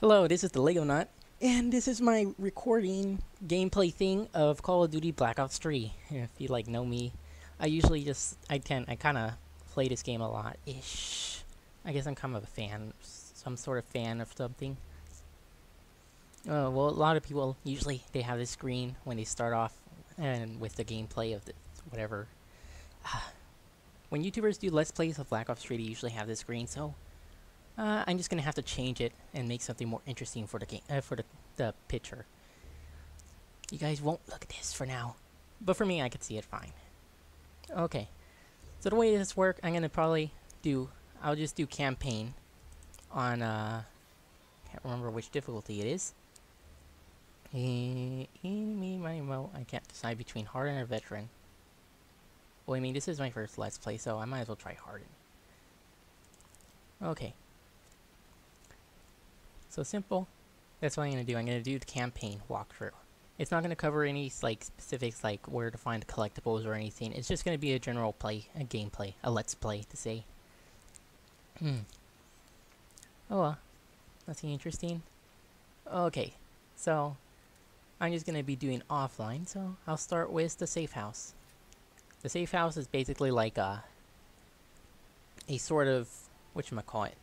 Hello, this is the Lego Nut, and this is my recording gameplay thing of Call of Duty Black Ops 3. If you know me, I usually I kind of play this game a lot ish. I guess I'm kind of a fan, some sort of fan of something. Well, a lot of people usually they have this screen when they start off, and with the gameplay of the whatever. When YouTubers do Let's Plays of Black Ops 3, they usually have this screen, so I'm just gonna have to change it and make something more interesting for the game, for the picture. You guys won't look at this for now, but for me, I could see it fine. Okay, so the way this works, I'll just do campaign on, can't remember which difficulty it is. I can't decide between Harden or Veteran. Well, I mean, this is my first Let's Play, so I might as well try Harden. Okay. So simple. That's what I'm going to do. I'm going to do the campaign walkthrough. It's not going to cover any specifics like where to find collectibles or anything. It's just going to be a general play, a gameplay, a let's play to say. Oh well, nothing interesting. Okay, so I'm just going to be doing offline. So I'll start with the safe house. The safe house is basically like a sort of whatchamacallit.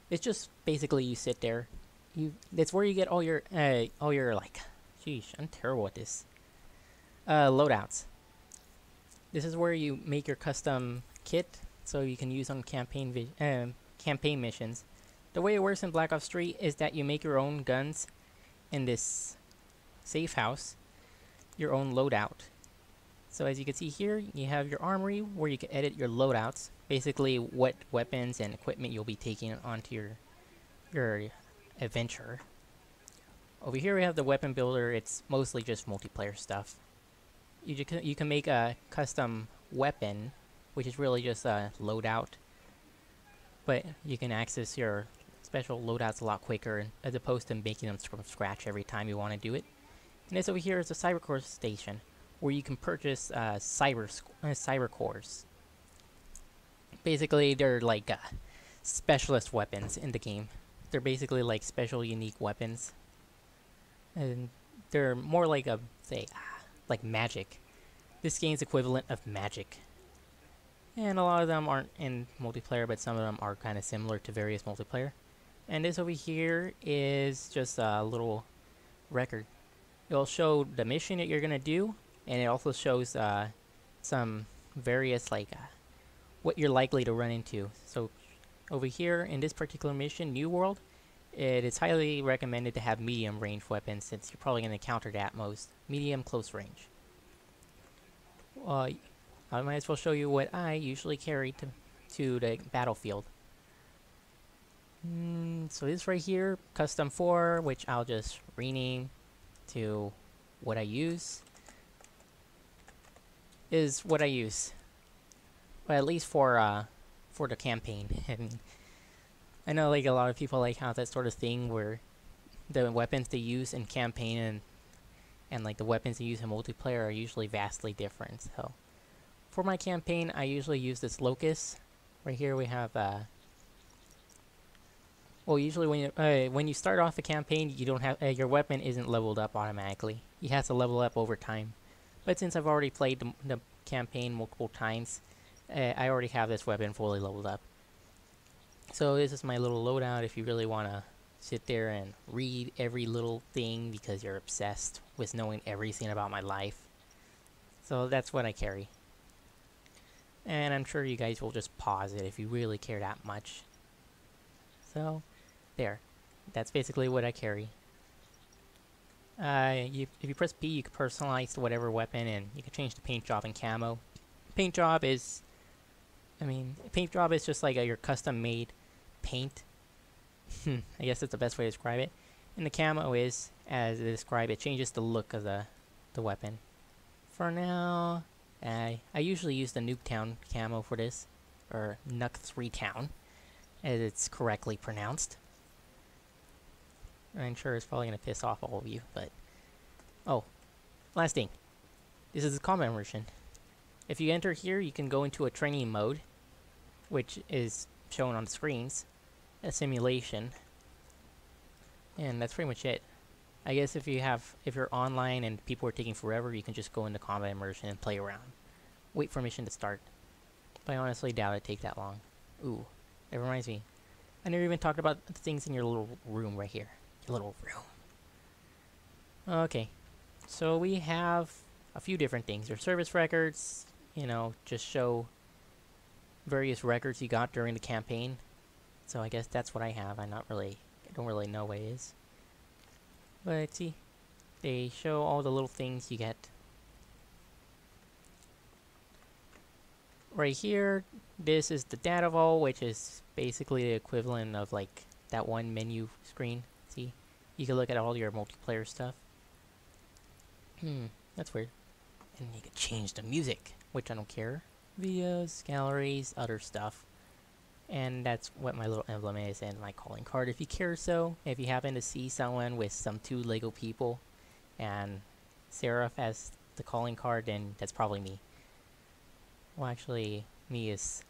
It's just basically you sit there. It's where you get all your like, sheesh, I'm terrible at this. Loadouts. This is where you make your custom kit, so you can use on campaign missions. The way it works in Black Ops 3 is that you make your own guns in this safe house, your own loadout. So as you can see here, you have your armory where you can edit your loadouts. Basically, what weapons and equipment you'll be taking onto your adventure. Over here we have the weapon builder. It's mostly just multiplayer stuff. You can make a custom weapon, which is really just a loadout. But you can access your special loadouts a lot quicker, as opposed to making them from scratch every time you want to do it. And this over here is the Cybercore station, where you can purchase cyber cores. Basically, they're like specialist weapons in the game. They're basically like special, unique weapons, and they're more like like magic. This game's equivalent of magic, and a lot of them aren't in multiplayer, but some of them are kind of similar to various multiplayer. And this over here is just a little record. It'll show the mission that you're gonna do, and it also shows some various what you're likely to run into. So over here in this particular mission, New World, it is highly recommended to have medium range weapons, since you're probably going to encounter that most. Medium close range. I might as well show you what I usually carry to the battlefield. So this right here, Custom 4, which I'll just rename to what I use, is what I use. Well, at least for the campaign. And I know like a lot of people like how that sort of thing where the weapons they use in campaign and like the weapons they use in multiplayer are usually vastly different. So for my campaign, I usually use this Locust. Right here we have well, usually when you start off a campaign, you don't have your weapon isn't leveled up automatically. You have to level up over time. But since I've already played the campaign multiple times, I already have this weapon fully leveled up. So this is my little loadout if you really want to sit there and read every little thing because you're obsessed with knowing everything about my life. So that's what I carry. And I'm sure you guys will just pause it if you really care that much. So, there. That's basically what I carry. If you press P, you can personalize whatever weapon, and you can change the paint job and camo. Paint job is just like your custom-made paint. I guess that's the best way to describe it. And the camo is, as I describe it, changes the look of the weapon. For now, I usually use the Nuketown camo for this, or Nuke 3 Town, as it's correctly pronounced. I'm sure it's probably going to piss off all of you, but... Oh, last thing. This is the combat version. If you enter here, you can go into a training mode, which is shown on the screens. a simulation. And that's pretty much it. I guess if you're online and people are taking forever, you can just go into combat immersion and play around. Wait for mission to start. But I honestly doubt it take that long. Ooh, it reminds me. I never even talked about the things in your little room right here. Your little room. Okay, so we have a few different things. Your service records, just show various records you got during the campaign. So I guess that's what I have. I don't really know what it is. But see, they show all the little things you get. Right here, this is the data vault, which is basically the equivalent of like that one menu screen. See, you can look at all your multiplayer stuff. That's weird. And you can change the music, which I don't care. Videos, galleries, other stuff. And that's what my little emblem is and my calling card if you care so. If you happen to see someone with some 2 Lego people and Seraph has the calling card, then that's probably me. Well, actually, me is...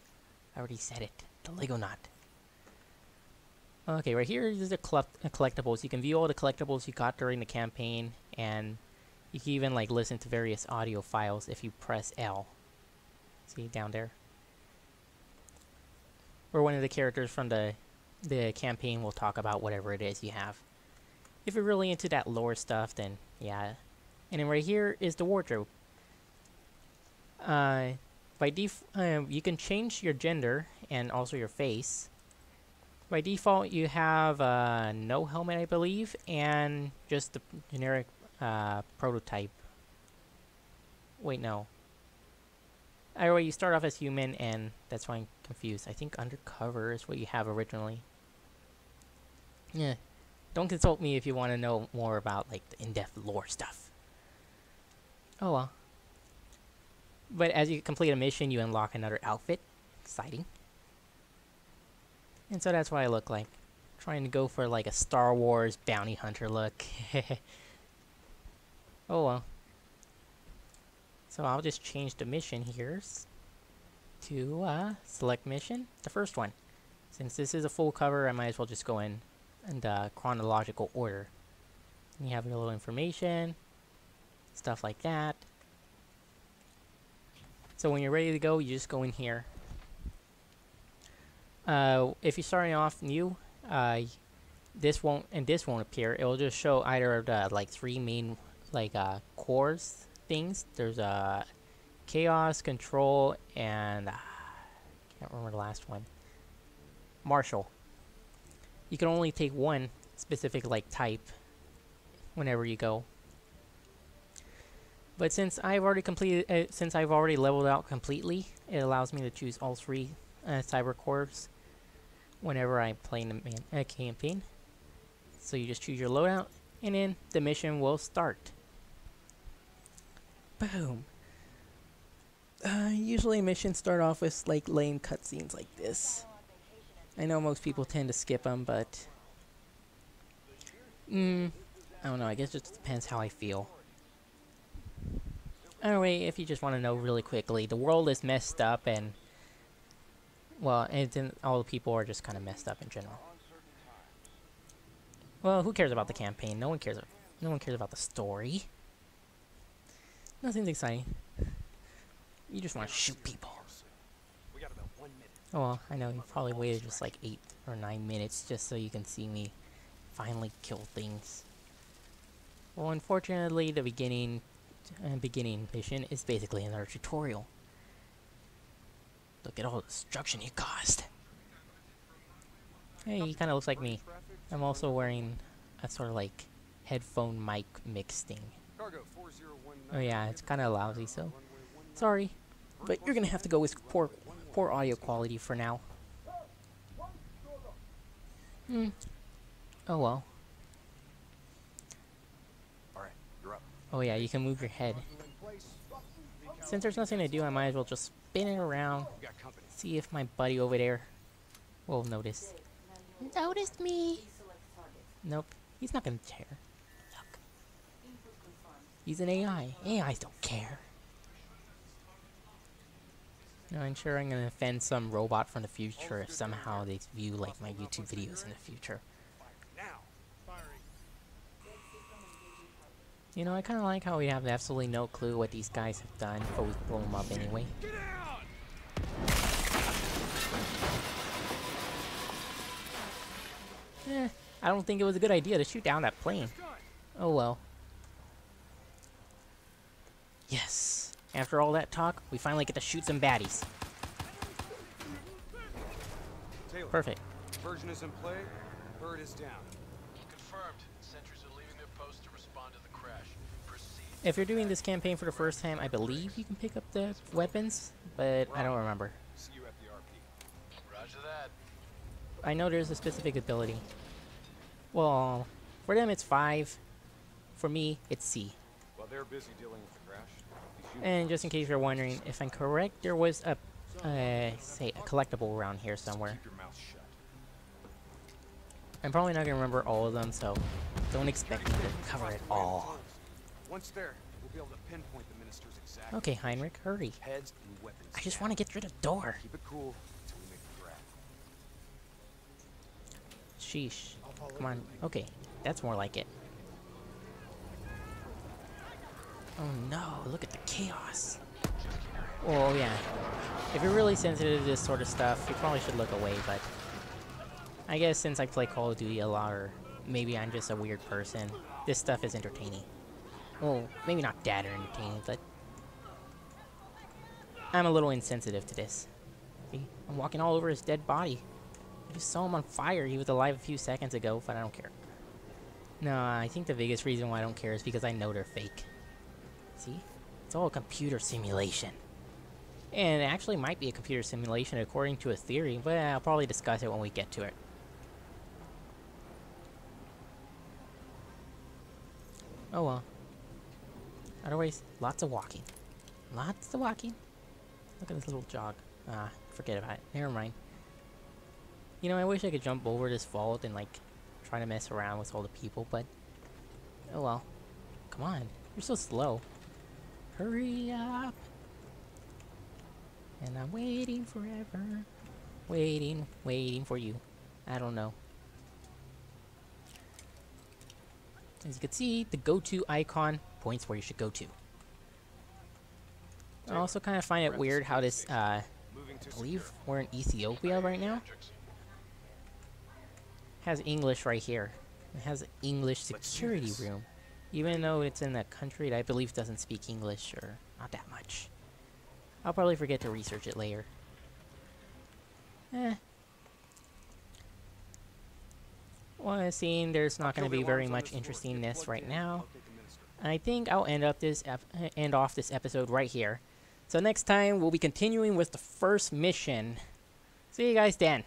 I already said it. The Lego Knot. Okay, right here is the collectibles. You can view all the collectibles you got during the campaign, and you can even like listen to various audio files if you press L. See down there? Or one of the characters from the campaign will talk about whatever it is you have. If you're really into that lore stuff, then yeah. And then right here is the wardrobe. By default, you can change your gender and also your face. By default, you have no helmet, I believe, and just the generic prototype. Wait, no. Anyway, you start off as human, and that's why I'm confused. I think undercover is what you have originally. Yeah. Don't consult me if you want to know more about like the in-depth lore stuff. Oh well. But as you complete a mission, you unlock another outfit. Exciting. And so that's what I look like. Trying to go for like a Star Wars bounty hunter look. Oh well. So I'll just change the mission here to select mission, the first one. Since this is a full cover, I might as well just go in chronological order. And you have your little information, stuff like that. So when you're ready to go, you just go in here. If you're starting off new, this won't appear. It will just show either of the like 3 main cores things. There's chaos, control, and can't remember the last one. Marshal. You can only take one specific type whenever you go. But since I've already leveled out completely, it allows me to choose all 3 cyber cores whenever I play in the campaign. So you just choose your loadout, and then the mission will start. Boom. Usually missions start off with lame cutscenes like this. I know most people tend to skip them, but I don't know. I guess it just depends how I feel. Anyway, if you just want to know really quickly, the world is messed up, and well, all the people are just kind of messed up in general. Well, who cares about the campaign? No one cares. No one cares about the story. Nothing's exciting. You just want to shoot people. Oh well, I know you probably waited just 8 or 9 minutes just so you can see me finally kill things. Well, unfortunately, the beginning mission is basically another tutorial. Look at all the destruction you caused. Hey, he kind of looks like me. I'm also wearing a sort of headphone mic mix thing. Oh yeah, it's kind of lousy, so sorry, but you're gonna have to go with poor audio quality for now. Oh well. Oh yeah, you can move your head. Since there's nothing to do, I might as well just spin it around. See if my buddy over there will notice. Noticed me! Nope, he's not gonna care. Look. He's an AI. AIs don't care. No, I'm sure I'm gonna offend some robot from the future if somehow they view like my YouTube videos in the future. You know, I kind of like how we have absolutely no clue what these guys have done, but we blow them up anyway. I don't think it was a good idea to shoot down that plane. Oh well. Yes. After all that talk, we finally get to shoot some baddies. Taylor, Perfect. Version is in play. Bird is down. Confirmed. Sentries are leaving their post to respond to the crash. Proceed. If you're doing this campaign for the first time, I believe you can pick up the weapons, but I don't remember. See you at the RP. Roger that. I know there's a specific ability. Well, for them it's 5. For me, it's C. While they're busy dealing with the crash, these units And just in case you're wondering, if I'm correct, there was a, say, a collectible around here somewhere. keep your mouth shut. I'm probably not gonna remember all of them, so don't expect me to cover it all. Once there, we'll be able to pinpoint the minister's exact Okay, Heinrich, hurry. heads and weapons. I just want to get through the door. Keep it cool until we make the grab. Sheesh. Come on. Okay, that's more like it. Oh no, look at the chaos. Oh yeah. If you're really sensitive to this sort of stuff, you probably should look away, but I guess since I play Call of Duty a lot, or maybe I'm just a weird person, this stuff is entertaining. Well, maybe not that entertaining, but I'm a little insensitive to this. See, I'm walking all over his dead body. I just saw him on fire. He was alive a few seconds ago, but I don't care. No, I think the biggest reason why I don't care is because I know they're fake. See? It's all a computer simulation. And it actually might be a computer simulation according to a theory, but I'll probably discuss it when we get to it. Oh well. Otherwise, lots of walking. Lots of walking. Look at this little jog. Ah, forget about it. Never mind. You know, I wish I could jump over this vault and, like, try to mess around with all the people, but... oh well. Come on. You're so slow. Hurry up! And I'm waiting forever. Waiting for you. I don't know. As you can see, the go-to icon points where you should go to. I also kind of find it weird how this, I Moving to believe we're in Ethiopia right now. Has English right here. It has an English security room. Even though it's in a country that I believe doesn't speak English, or not that much. I'll probably forget to research it later. Well, seeing there's not going to be very much interestingness right now, I think I'll end off this episode right here. So next time we'll be continuing with the first mission. See you guys then.